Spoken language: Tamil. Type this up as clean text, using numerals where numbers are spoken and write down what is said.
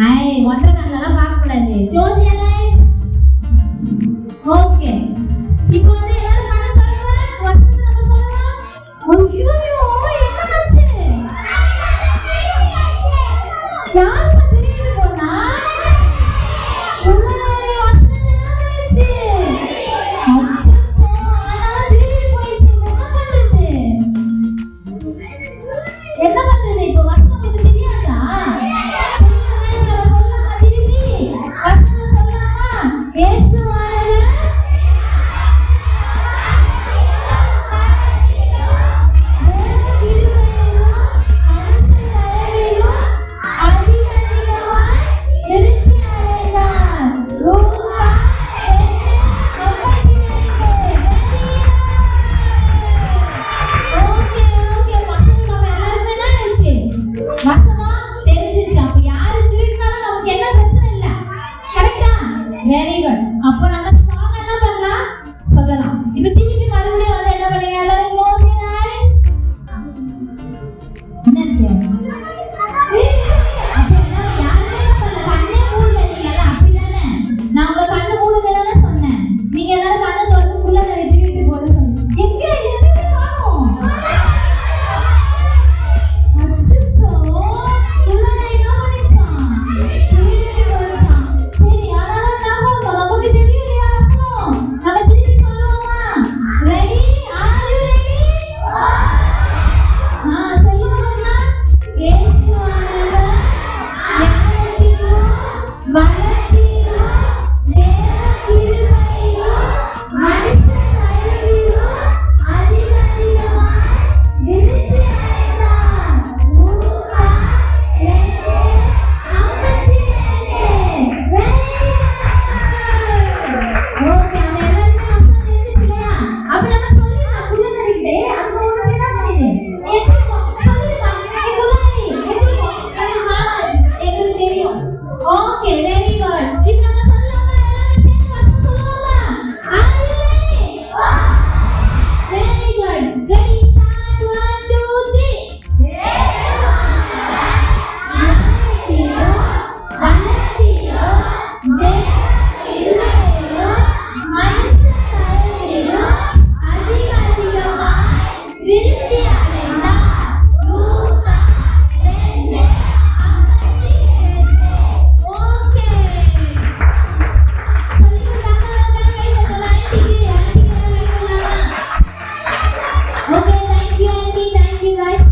ஒன்றரை கண்ணெல்லாம் பார்க்க கூடாது. Close your eyes. ஓகே, இப்போ வந்து எல்லாரும் கண்ணை திறங்க. வசனத்தை நம்ம சொல்லலாம். ஐயோ, என்னாச்சு? யார் திரும்பி போனா? உள்ளாரே வசனத்தை என்னாச்சு? அச்சச்சோ, ஆனாலும் திரும்பி போயிடுச்சு. என்ன பண்றது? இப்போ வசனம் உங்களுக்கு தெரியாதா? Very good. அப்போ நம்ம ஸ்ட்ராங்கா என்ன பண்ணலாம் சொல்லலாம். இப்போ திருப்பி மறுபடியும் வந்து என்ன பண்ணுங்க? எல்லாரும் க்ளோஸ் யுவர் ஐஸ். என்னாச்சு? அப்போ எல்லாம் யாருமே பண்ணல, கண்ணே மூடல. நீங்க எல்லாம் அப்படிதானே? நான் உங்க கண்ணை மூடுங்கன்னு சொன்னேன். நீங்க எல்லாரும் கண்ணை திறந்து உள்ள நிறைய திருப்பி போட சொன்னீங்க. எங்க எதுவுமே காணோம். அச்சச்சோ, உள்ள என்ன பண்ணிச்சான்? திருப்பி போச்சான். சரி, நமக்கு தெரியும் இல்லையா வசனம்? நம்ம திருப்பி சொல்லுவோமா? ரெடி? Are you ready? சொல்லுவாங்கண்ணா. இயேசுவானவர் ஞானத்திலும் பலத்திலும் தேவ கிருபையிலும் மனுஷர் தயவிலும் அதிகமாய் விருத்தி அடைந்தார். லூக்கா 2:52. ஓகே, நம்ம எல்லாருமே வசனம் தெரிஞ்சிச்சு இல்லையா? அப்ப நம்ம சொல்லிடலாம். குள்ளநரிக்கிட்டே அங்க ஒண்ணு என்ன பண்ணிடு? எதிர்ப்போம். சொல்லிடலாம். குள்ளநரி எதிர்ப்போம். எனக்கு காணாது. எங்களுக்கு தெரியும். Okay, very good. இப்போ நம்ம சொல்லலாமா? எல்லாரும் சேர்ந்து வசனம் சொல்லுவோமா? Are you ready? Very good. Ready, start. 1 2 3. Okay, thank you, Auntie. Thank you, guys.